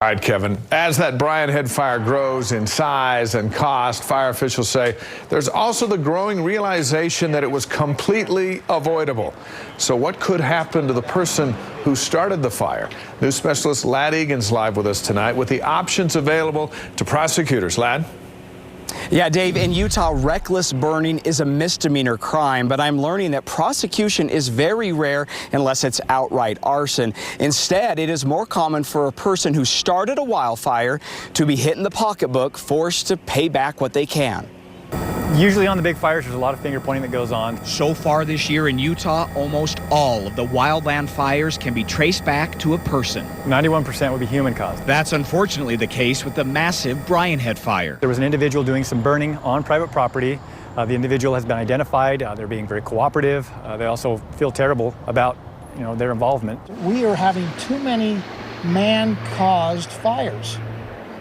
All right, Kevin, as that Bryan Head fire grows in size and cost, fire officials say there's also the growing realization that it was completely avoidable. So what could happen to the person who started the fire? News Specialist Ladd Egan's live with us tonight with the options available to prosecutors. Ladd? Yeah, Dave, in Utah, reckless burning is a misdemeanor crime, but I'm learning that prosecution is very rare unless it's outright arson. Instead, it is more common for a person who started a wildfire to be hit in the pocketbook, forced to pay back what they can. Usually on the big fires, there's a lot of finger pointing that goes on. So far this year in Utah, almost all of the wildland fires can be traced back to a person. 91% would be human caused. That's unfortunately the case with the massive Bryan Head fire. There was an individual doing some burning on private property. The individual has been identified. They're being very cooperative. They also feel terrible about, their involvement. We are having too many man-caused fires.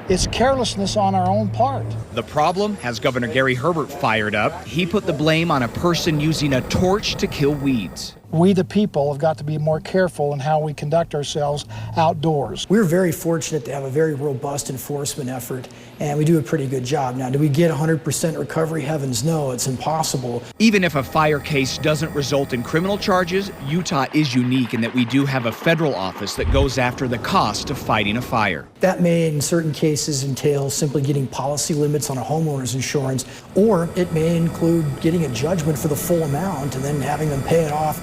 It's carelessness on our own part. The problem has Governor Gary Herbert fired up. He put the blame on a person using a torch to kill weeds. We, the people, have got to be more careful in how we conduct ourselves outdoors. We're very fortunate to have a very robust enforcement effort, and we do a pretty good job. Now, do we get 100% recovery? Heavens no, it's impossible. Even if a fire case doesn't result in criminal charges, Utah is unique in that we do have a federal office that goes after the cost of fighting a fire. That may, in certain cases, entail simply getting policy limits on a homeowner's insurance, or it may include getting a judgment for the full amount and then having them pay it off.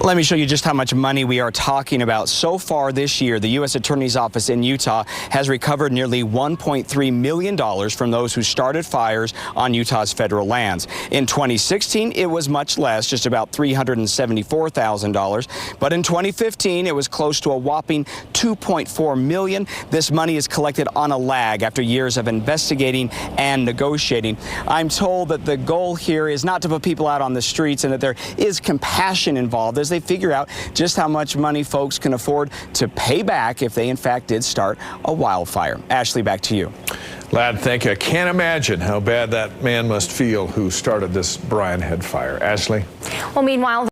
Let me show you just how much money we are talking about. So far this year, the U.S. Attorney's Office in Utah has recovered nearly $1.3 million from those who started fires on Utah's federal lands. In 2016, it was much less, just about $374,000. But in 2015, it was close to a whopping $2.4 million. This money is collected on a lag after years of investigating and negotiating. I'm told that the goal here is not to put people out on the streets and that there is compassion involved as they figure out just how much money folks can afford to pay back if they in fact did start a wildfire. Ashley, back to you. Ladd, thank you. I can't imagine how bad that man must feel who started this Bryan Head fire. Ashley? Well, meanwhile,